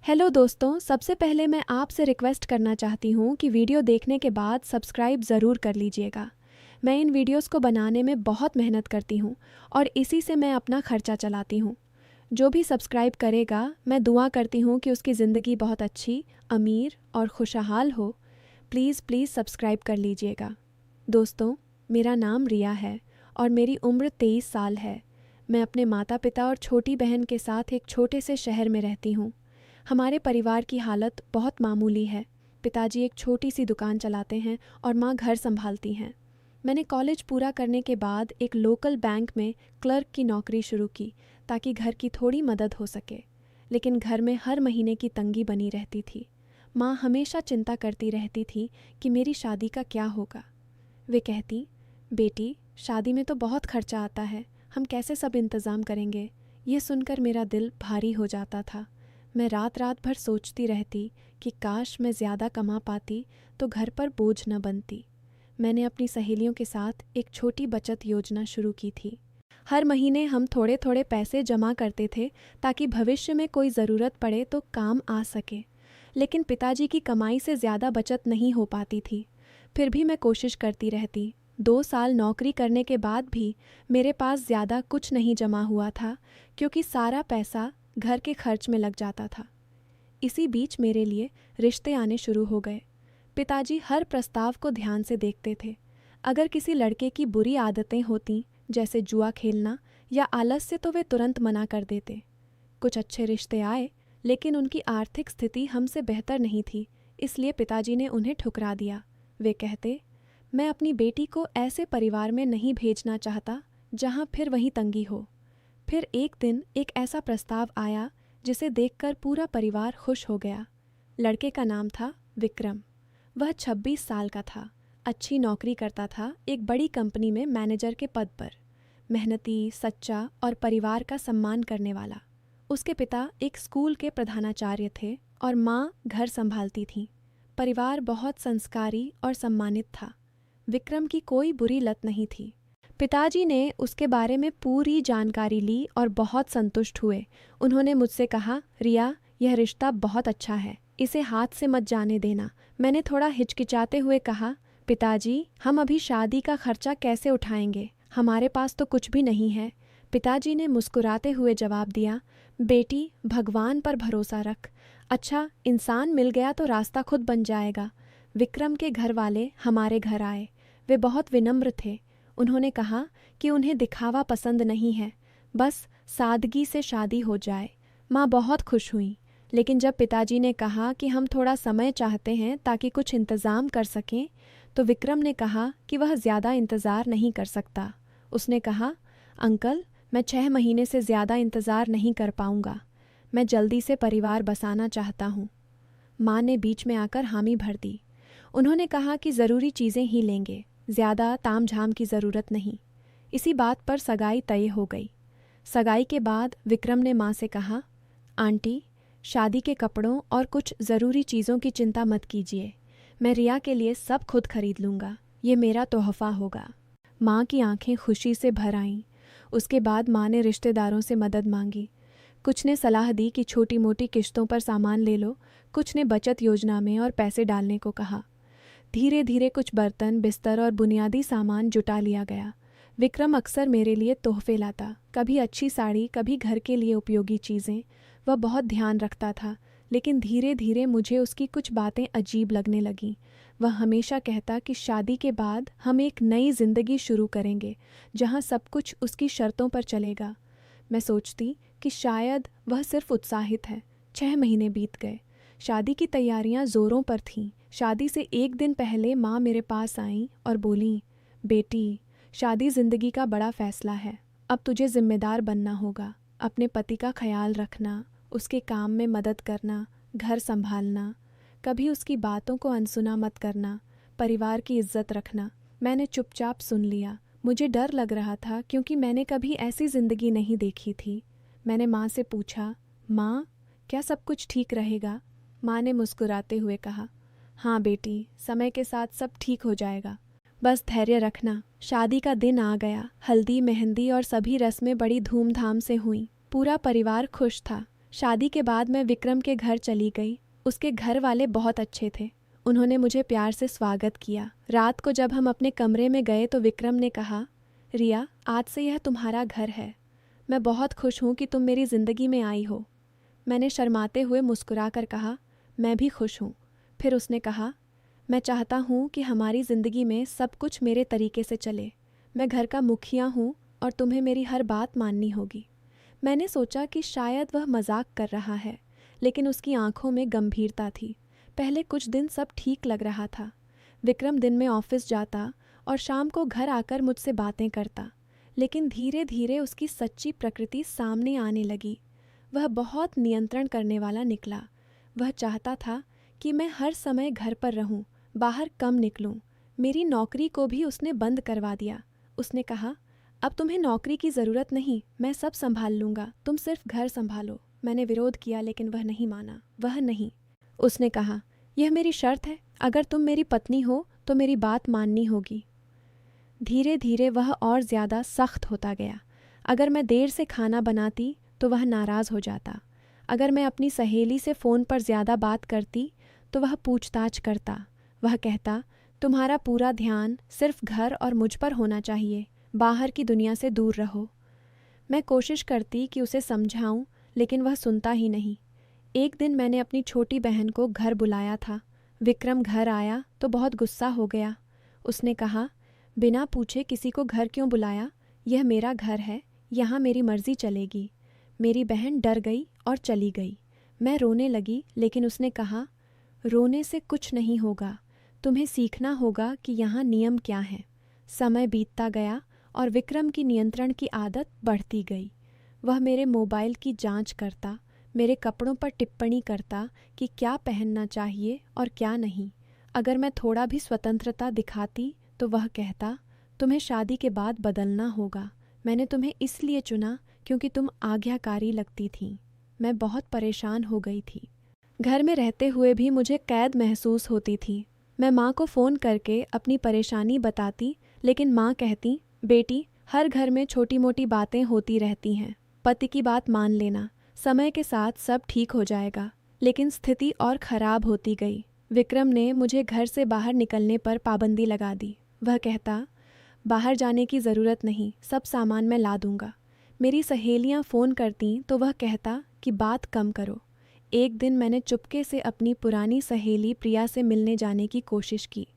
Hello दोस्तों, सबसे पहले मैं आपसे रिक्वेस्ट करना चाहती हूँ कि वीडियो देखने के बाद सब्सक्राइब ज़रूर कर लीजिएगा। मैं इन वीडियोस को बनाने में बहुत मेहनत करती हूँ और इसी से मैं अपना खर्चा चलाती हूँ। जो भी सब्सक्राइब करेगा, मैं दुआ करती हूँ कि उसकी ज़िंदगी बहुत अच्छी, अमीर और खुशहाल हो। प्लीज़ प्लीज़ सब्सक्राइब कर लीजिएगा। दोस्तों, मेरा नाम रिया है और मेरी उम्र 23 साल है। मैं अपने माता पिता और छोटी बहन के साथ एक छोटे से शहर में रहती हूँ। हमारे परिवार की हालत बहुत मामूली है। पिताजी एक छोटी सी दुकान चलाते हैं और माँ घर संभालती हैं। मैंने कॉलेज पूरा करने के बाद एक लोकल बैंक में क्लर्क की नौकरी शुरू की ताकि घर की थोड़ी मदद हो सके। लेकिन घर में हर महीने की तंगी बनी रहती थी। माँ हमेशा चिंता करती रहती थी कि मेरी शादी का क्या होगा। वे कहती, बेटी, शादी में तो बहुत खर्चा आता है, हम कैसे सब इंतज़ाम करेंगे। ये सुनकर मेरा दिल भारी हो जाता था। मैं रात रात भर सोचती रहती कि काश मैं ज़्यादा कमा पाती तो घर पर बोझ न बनती। मैंने अपनी सहेलियों के साथ एक छोटी बचत योजना शुरू की थी। हर महीने हम थोड़े थोड़े पैसे जमा करते थे ताकि भविष्य में कोई ज़रूरत पड़े तो काम आ सके। लेकिन पिताजी की कमाई से ज़्यादा बचत नहीं हो पाती थी। फिर भी मैं कोशिश करती रहती। 2 साल नौकरी करने के बाद भी मेरे पास ज़्यादा कुछ नहीं जमा हुआ था, क्योंकि सारा पैसा घर के खर्च में लग जाता था। इसी बीच मेरे लिए रिश्ते आने शुरू हो गए। पिताजी हर प्रस्ताव को ध्यान से देखते थे। अगर किसी लड़के की बुरी आदतें होती, जैसे जुआ खेलना या आलस्य, तो वे तुरंत मना कर देते। कुछ अच्छे रिश्ते आए, लेकिन उनकी आर्थिक स्थिति हमसे बेहतर नहीं थी, इसलिए पिताजी ने उन्हें ठुकरा दिया। वे कहते, मैं अपनी बेटी को ऐसे परिवार में नहीं भेजना चाहता जहाँ फिर वही तंगी हो। फिर एक दिन एक ऐसा प्रस्ताव आया जिसे देखकर पूरा परिवार खुश हो गया। लड़के का नाम था विक्रम। वह 26 साल का था, अच्छी नौकरी करता था, एक बड़ी कंपनी में मैनेजर के पद पर। मेहनती, सच्चा और परिवार का सम्मान करने वाला। उसके पिता एक स्कूल के प्रधानाचार्य थे और माँ घर संभालती थीं। परिवार बहुत संस्कारी और सम्मानित था। विक्रम की कोई बुरी लत नहीं थी। पिताजी ने उसके बारे में पूरी जानकारी ली और बहुत संतुष्ट हुए। उन्होंने मुझसे कहा, रिया, यह रिश्ता बहुत अच्छा है, इसे हाथ से मत जाने देना। मैंने थोड़ा हिचकिचाते हुए कहा, पिताजी, हम अभी शादी का खर्चा कैसे उठाएंगे? हमारे पास तो कुछ भी नहीं है। पिताजी ने मुस्कुराते हुए जवाब दिया, बेटी, भगवान पर भरोसा रख। अच्छा, इंसान मिल गया तो रास्ता खुद बन जाएगा। विक्रम के घर वाले हमारे घर आए। वे बहुत विनम्र थे। उन्होंने कहा कि उन्हें दिखावा पसंद नहीं है, बस सादगी से शादी हो जाए। माँ बहुत खुश हुई। लेकिन जब पिताजी ने कहा कि हम थोड़ा समय चाहते हैं ताकि कुछ इंतज़ाम कर सकें, तो विक्रम ने कहा कि वह ज़्यादा इंतज़ार नहीं कर सकता। उसने कहा, अंकल, मैं 6 महीने से ज़्यादा इंतज़ार नहीं कर पाऊँगा। मैं जल्दी से परिवार बसाना चाहता हूँ। माँ ने बीच में आकर हामी भर दी। उन्होंने कहा कि ज़रूरी चीज़ें ही लेंगे, ज़्यादा तामझाम की ज़रूरत नहीं। इसी बात पर सगाई तय हो गई। सगाई के बाद विक्रम ने माँ से कहा, आंटी, शादी के कपड़ों और कुछ ज़रूरी चीज़ों की चिंता मत कीजिए। मैं रिया के लिए सब खुद खरीद लूँगा। ये मेरा तोहफ़ा होगा। माँ की आंखें खुशी से भर आईं। उसके बाद माँ ने रिश्तेदारों से मदद मांगी। कुछ ने सलाह दी कि छोटी मोटी किश्तों पर सामान ले लो, कुछ ने बचत योजना में और पैसे डालने को कहा। धीरे धीरे कुछ बर्तन, बिस्तर और बुनियादी सामान जुटा लिया गया। विक्रम अक्सर मेरे लिए तोहफे लाता, कभी अच्छी साड़ी, कभी घर के लिए उपयोगी चीज़ें। वह बहुत ध्यान रखता था, लेकिन धीरे धीरे मुझे उसकी कुछ बातें अजीब लगने लगीं। वह हमेशा कहता कि शादी के बाद हम एक नई जिंदगी शुरू करेंगे, जहाँ सब कुछ उसकी शर्तों पर चलेगा। मैं सोचती कि शायद वह सिर्फ उत्साहित है। 6 महीने बीत गए। शादी की तैयारियां जोरों पर थीं। शादी से एक दिन पहले माँ मेरे पास आईं और बोलीं, बेटी, शादी ज़िंदगी का बड़ा फैसला है। अब तुझे जिम्मेदार बनना होगा। अपने पति का ख्याल रखना, उसके काम में मदद करना, घर संभालना। कभी उसकी बातों को अनसुना मत करना, परिवार की इज्जत रखना। मैंने चुपचाप सुन लिया। मुझे डर लग रहा था, क्योंकि मैंने कभी ऐसी ज़िंदगी नहीं देखी थी। मैंने माँ से पूछा, माँ, क्या सब कुछ ठीक रहेगा? माँ ने मुस्कुराते हुए कहा, हाँ बेटी, समय के साथ सब ठीक हो जाएगा। बस धैर्य रखना। शादी का दिन आ गया। हल्दी, मेहंदी और सभी रस्में बड़ी धूमधाम से हुईं। पूरा परिवार खुश था। शादी के बाद मैं विक्रम के घर चली गई। उसके घर वाले बहुत अच्छे थे। उन्होंने मुझे प्यार से स्वागत किया। रात को जब हम अपने कमरे में गए तो विक्रम ने कहा, रिया, आज से यह तुम्हारा घर है। मैं बहुत खुश हूँ कि तुम मेरी ज़िंदगी में आई हो। मैंने शर्माते हुए मुस्कुरा कर कहा, मैं भी खुश हूँ। फिर उसने कहा, मैं चाहता हूँ कि हमारी ज़िंदगी में सब कुछ मेरे तरीके से चले। मैं घर का मुखिया हूँ और तुम्हें मेरी हर बात माननी होगी। मैंने सोचा कि शायद वह मजाक कर रहा है, लेकिन उसकी आंखों में गंभीरता थी। पहले कुछ दिन सब ठीक लग रहा था। विक्रम दिन में ऑफिस जाता और शाम को घर आकर मुझसे बातें करता, लेकिन धीरे धीरे उसकी सच्ची प्रकृति सामने आने लगी। वह बहुत नियंत्रण करने वाला निकला। वह चाहता था कि मैं हर समय घर पर रहूं, बाहर कम निकलूं। मेरी नौकरी को भी उसने बंद करवा दिया। उसने कहा, अब तुम्हें नौकरी की ज़रूरत नहीं, मैं सब संभाल लूँगा, तुम सिर्फ घर संभालो। मैंने विरोध किया, लेकिन वह नहीं माना। वह नहीं। उसने कहा, यह मेरी शर्त है, अगर तुम मेरी पत्नी हो तो मेरी बात माननी होगी। धीरे धीरे वह और ज़्यादा सख्त होता गया। अगर मैं देर से खाना बनाती तो वह नाराज़ हो जाता। अगर मैं अपनी सहेली से फ़ोन पर ज़्यादा बात करती तो वह पूछताछ करता। वह कहता, तुम्हारा पूरा ध्यान सिर्फ घर और मुझ पर होना चाहिए, बाहर की दुनिया से दूर रहो। मैं कोशिश करती कि उसे समझाऊं, लेकिन वह सुनता ही नहीं। एक दिन मैंने अपनी छोटी बहन को घर बुलाया था। विक्रम घर आया तो बहुत गुस्सा हो गया। उसने कहा, बिना पूछे किसी को घर क्यों बुलाया? यह मेरा घर है, यहाँ मेरी मर्जी चलेगी। मेरी बहन डर गई और चली गई। मैं रोने लगी, लेकिन उसने कहा, रोने से कुछ नहीं होगा, तुम्हें सीखना होगा कि यहाँ नियम क्या हैं। समय बीतता गया और विक्रम की नियंत्रण की आदत बढ़ती गई। वह मेरे मोबाइल की जांच करता, मेरे कपड़ों पर टिप्पणी करता कि क्या पहनना चाहिए और क्या नहीं। अगर मैं थोड़ा भी स्वतंत्रता दिखाती तो वह कहता, तुम्हें शादी के बाद बदलना होगा। मैंने तुम्हें इसलिए चुना क्योंकि तुम आज्ञाकारी लगती थीं। मैं बहुत परेशान हो गई थी। घर में रहते हुए भी मुझे कैद महसूस होती थी। मैं माँ को फ़ोन करके अपनी परेशानी बताती, लेकिन माँ कहती, बेटी, हर घर में छोटी मोटी बातें होती रहती हैं, पति की बात मान लेना, समय के साथ सब ठीक हो जाएगा। लेकिन स्थिति और ख़राब होती गई। विक्रम ने मुझे घर से बाहर निकलने पर पाबंदी लगा दी। वह कहता, बाहर जाने की ज़रूरत नहीं, सब सामान मैं ला दूँगा। मेरी सहेलियाँ फ़ोन करतीं तो वह कहता कि बात कम करो। एक दिन मैंने चुपके से अपनी पुरानी सहेली प्रिया से मिलने जाने की कोशिश की।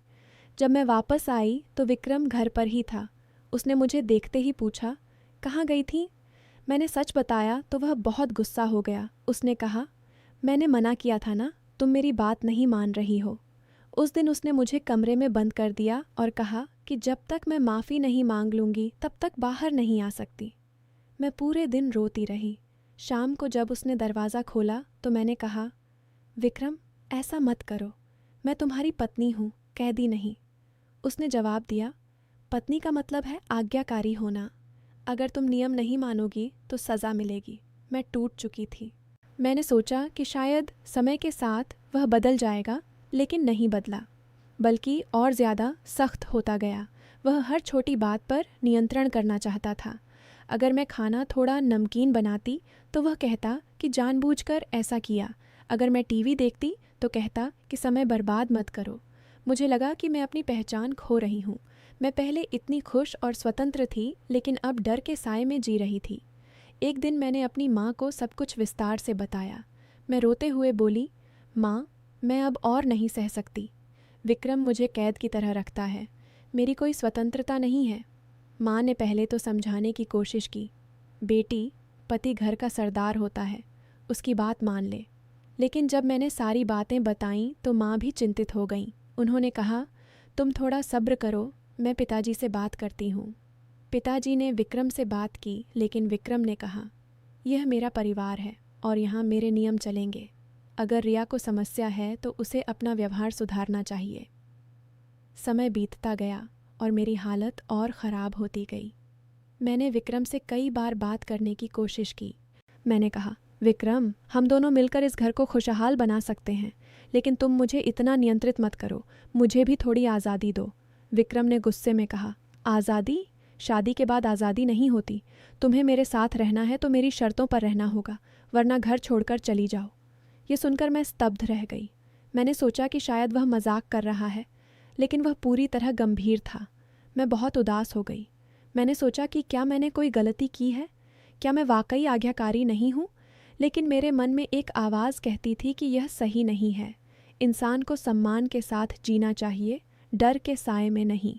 जब मैं वापस आई तो विक्रम घर पर ही था। उसने मुझे देखते ही पूछा, कहाँ गई थी? मैंने सच बताया तो वह बहुत गुस्सा हो गया। उसने कहा, मैंने मना किया था ना, तुम मेरी बात नहीं मान रही हो। उस दिन उसने मुझे कमरे में बंद कर दिया और कहा कि जब तक मैं माफ़ी नहीं मांग लूँगी तब तक बाहर नहीं आ सकती। मैं पूरे दिन रोती रही। शाम को जब उसने दरवाज़ा खोला तो मैंने कहा, विक्रम, ऐसा मत करो, मैं तुम्हारी पत्नी हूँ, कैदी नहीं। उसने जवाब दिया, पत्नी का मतलब है आज्ञाकारी होना। अगर तुम नियम नहीं मानोगी तो सज़ा मिलेगी। मैं टूट चुकी थी। मैंने सोचा कि शायद समय के साथ वह बदल जाएगा, लेकिन नहीं बदला, बल्कि और ज़्यादा सख्त होता गया। वह हर छोटी बात पर नियंत्रण करना चाहता था। अगर मैं खाना थोड़ा नमकीन बनाती तो वह कहता कि जानबूझकर ऐसा किया। अगर मैं टीवी देखती तो कहता कि समय बर्बाद मत करो। मुझे लगा कि मैं अपनी पहचान खो रही हूँ। मैं पहले इतनी खुश और स्वतंत्र थी, लेकिन अब डर के साए में जी रही थी। एक दिन मैंने अपनी माँ को सब कुछ विस्तार से बताया। मैं रोते हुए बोली, माँ, मैं अब और नहीं सह सकती। विक्रम मुझे कैद की तरह रखता है। मेरी कोई स्वतंत्रता नहीं है। माँ ने पहले तो समझाने की कोशिश की, बेटी, पति घर का सरदार होता है, उसकी बात मान ले। लेकिन जब मैंने सारी बातें बताईं तो माँ भी चिंतित हो गईं। उन्होंने कहा, तुम थोड़ा सब्र करो, मैं पिताजी से बात करती हूँ। पिताजी ने विक्रम से बात की, लेकिन विक्रम ने कहा, यह मेरा परिवार है और यहाँ मेरे नियम चलेंगे। अगर रिया को समस्या है तो उसे अपना व्यवहार सुधारना चाहिए। समय बीतता गया और मेरी हालत और ख़राब होती गई। मैंने विक्रम से कई बार बात करने की कोशिश की। मैंने कहा, विक्रम, हम दोनों मिलकर इस घर को खुशहाल बना सकते हैं, लेकिन तुम मुझे इतना नियंत्रित मत करो, मुझे भी थोड़ी आज़ादी दो। विक्रम ने गुस्से में कहा, आज़ादी? शादी के बाद आज़ादी नहीं होती। तुम्हें मेरे साथ रहना है तो मेरी शर्तों पर रहना होगा, वरना घर छोड़कर चली जाओ। ये सुनकर मैं स्तब्ध रह गई। मैंने सोचा कि शायद वह मजाक कर रहा है, लेकिन वह पूरी तरह गंभीर था। मैं बहुत उदास हो गई। मैंने सोचा कि क्या मैंने कोई गलती की है? क्या मैं वाकई आज्ञाकारी नहीं हूँ? लेकिन मेरे मन में एक आवाज़ कहती थी कि यह सही नहीं है। इंसान को सम्मान के साथ जीना चाहिए, डर के साए में नहीं।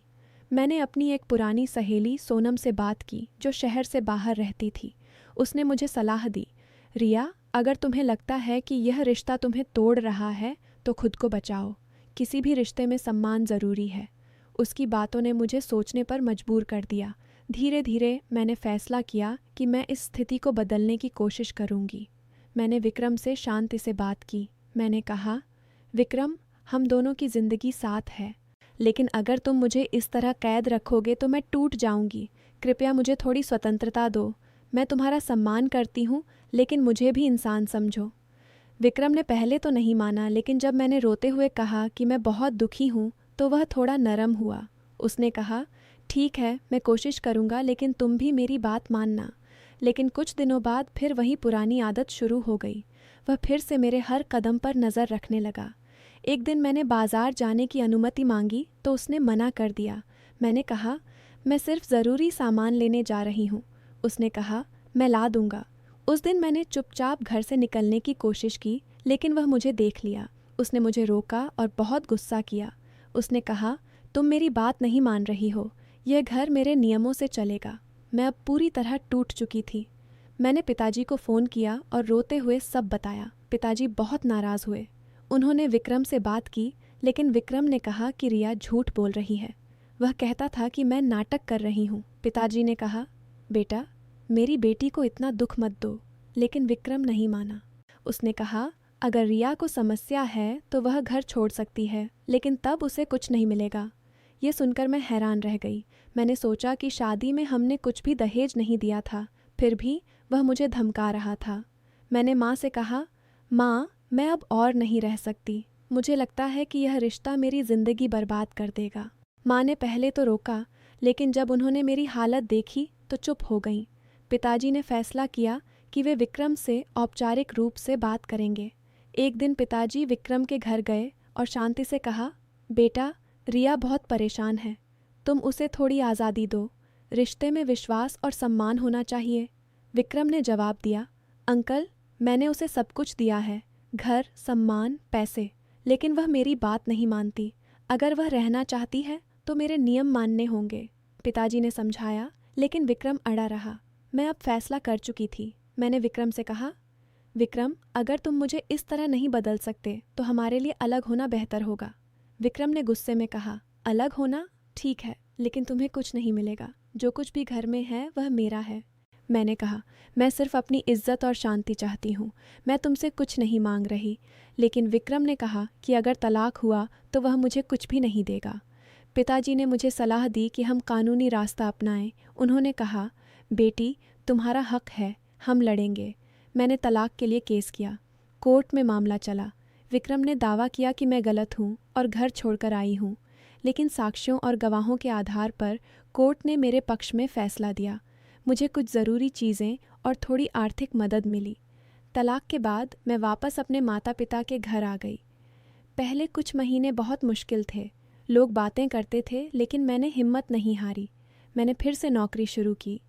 मैंने अपनी एक पुरानी सहेली सोनम से बात की, जो शहर से बाहर रहती थी। उसने मुझे सलाह दी, रिया, अगर तुम्हें लगता है कि यह रिश्ता तुम्हें तोड़ रहा है तो खुद को बचाओ। किसी भी रिश्ते में सम्मान ज़रूरी है। उसकी बातों ने मुझे सोचने पर मजबूर कर दिया। धीरे धीरे मैंने फैसला किया कि मैं इस स्थिति को बदलने की कोशिश करूंगी। मैंने विक्रम से शांति से बात की। मैंने कहा, विक्रम, हम दोनों की ज़िंदगी साथ है, लेकिन अगर तुम मुझे इस तरह कैद रखोगे तो मैं टूट जाऊंगी। कृपया मुझे थोड़ी स्वतंत्रता दो। मैं तुम्हारा सम्मान करती हूँ, लेकिन मुझे भी इंसान समझो। विक्रम ने पहले तो नहीं माना, लेकिन जब मैंने रोते हुए कहा कि मैं बहुत दुखी हूँ तो वह थोड़ा नरम हुआ। उसने कहा, ठीक है, मैं कोशिश करूँगा, लेकिन तुम भी मेरी बात मानना। लेकिन कुछ दिनों बाद फिर वही पुरानी आदत शुरू हो गई। वह फिर से मेरे हर कदम पर नज़र रखने लगा। एक दिन मैंने बाजार जाने की अनुमति मांगी तो उसने मना कर दिया। मैंने कहा, मैं सिर्फ ज़रूरी सामान लेने जा रही हूँ। उसने कहा, मैं ला दूँगा। उस दिन मैंने चुपचाप घर से निकलने की कोशिश की, लेकिन वह मुझे देख लिया। उसने मुझे रोका और बहुत गुस्सा किया। उसने कहा, तुम मेरी बात नहीं मान रही हो। यह घर मेरे नियमों से चलेगा। मैं अब पूरी तरह टूट चुकी थी। मैंने पिताजी को फ़ोन किया और रोते हुए सब बताया। पिताजी बहुत नाराज़ हुए। उन्होंने विक्रम से बात की, लेकिन विक्रम ने कहा कि रिया झूठ बोल रही है। वह कहता था कि मैं नाटक कर रही हूँ। पिताजी ने कहा, बेटा, मेरी बेटी को इतना दुख मत दो। लेकिन विक्रम नहीं माना। उसने कहा, अगर रिया को समस्या है तो वह घर छोड़ सकती है, लेकिन तब उसे कुछ नहीं मिलेगा। ये सुनकर मैं हैरान रह गई। मैंने सोचा कि शादी में हमने कुछ भी दहेज नहीं दिया था, फिर भी वह मुझे धमका रहा था। मैंने माँ से कहा, माँ, मैं अब और नहीं रह सकती। मुझे लगता है कि यह रिश्ता मेरी ज़िंदगी बर्बाद कर देगा। माँ ने पहले तो रोका, लेकिन जब उन्होंने मेरी हालत देखी तो चुप हो गईं। पिताजी ने फैसला किया कि वे विक्रम से औपचारिक रूप से बात करेंगे। एक दिन पिताजी विक्रम के घर गए और शांति से कहा, बेटा, रिया बहुत परेशान है। तुम उसे थोड़ी आज़ादी दो। रिश्ते में विश्वास और सम्मान होना चाहिए। विक्रम ने जवाब दिया, अंकल, मैंने उसे सब कुछ दिया है, घर, सम्मान, पैसे, लेकिन वह मेरी बात नहीं मानती। अगर वह रहना चाहती है तो मेरे नियम मानने होंगे। पिताजी ने समझाया, लेकिन विक्रम अड़ा रहा। मैं अब फैसला कर चुकी थी। मैंने विक्रम से कहा, विक्रम, अगर तुम मुझे इस तरह नहीं बदल सकते तो हमारे लिए अलग होना बेहतर होगा। विक्रम ने गुस्से में कहा, अलग होना? ठीक है, लेकिन तुम्हें कुछ नहीं मिलेगा। जो कुछ भी घर में है वह मेरा है। मैंने कहा, मैं सिर्फ अपनी इज्जत और शांति चाहती हूँ। मैं तुमसे कुछ नहीं मांग रही। लेकिन विक्रम ने कहा कि अगर तलाक हुआ तो वह मुझे कुछ भी नहीं देगा। पिताजी ने मुझे सलाह दी कि हम कानूनी रास्ता अपनाएं। उन्होंने कहा, बेटी, तुम्हारा हक है, हम लड़ेंगे। मैंने तलाक के लिए केस किया। कोर्ट में मामला चला। विक्रम ने दावा किया कि मैं गलत हूँ और घर छोड़कर आई हूँ, लेकिन साक्ष्यों और गवाहों के आधार पर कोर्ट ने मेरे पक्ष में फैसला दिया। मुझे कुछ ज़रूरी चीज़ें और थोड़ी आर्थिक मदद मिली। तलाक के बाद मैं वापस अपने माता पिता के घर आ गई। पहले कुछ महीने बहुत मुश्किल थे। लोग बातें करते थे, लेकिन मैंने हिम्मत नहीं हारी। मैंने फिर से नौकरी शुरू की।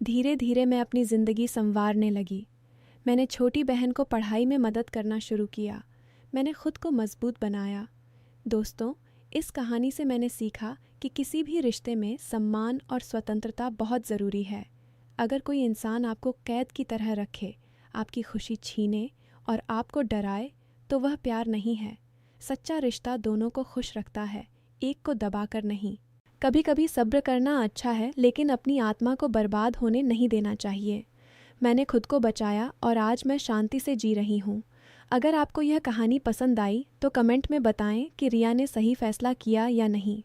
धीरे धीरे मैं अपनी ज़िंदगी संवारने लगी। मैंने छोटी बहन को पढ़ाई में मदद करना शुरू किया। मैंने खुद को मजबूत बनाया। दोस्तों, इस कहानी से मैंने सीखा कि किसी भी रिश्ते में सम्मान और स्वतंत्रता बहुत ज़रूरी है। अगर कोई इंसान आपको कैद की तरह रखे, आपकी खुशी छीने और आपको डराए, तो वह प्यार नहीं है। सच्चा रिश्ता दोनों को खुश रखता है, एक को दबाकर नहीं। कभी कभी सब्र करना अच्छा है, लेकिन अपनी आत्मा को बर्बाद होने नहीं देना चाहिए। मैंने खुद को बचाया और आज मैं शांति से जी रही हूँ। अगर आपको यह कहानी पसंद आई तो कमेंट में बताएं कि रिया ने सही फैसला किया या नहीं।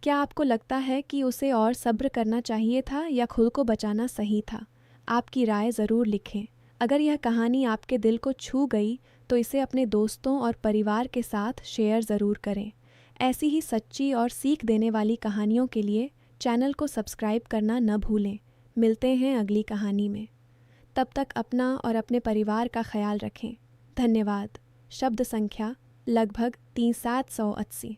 क्या आपको लगता है कि उसे और सब्र करना चाहिए था या खुद को बचाना सही था? आपकी राय ज़रूर लिखें। अगर यह कहानी आपके दिल को छू गई तो इसे अपने दोस्तों और परिवार के साथ शेयर ज़रूर करें। ऐसी ही सच्ची और सीख देने वाली कहानियों के लिए चैनल को सब्सक्राइब करना न भूलें। मिलते हैं अगली कहानी में। तब तक अपना और अपने परिवार का ख्याल रखें। धन्यवाद। शब्द संख्या लगभग 3780।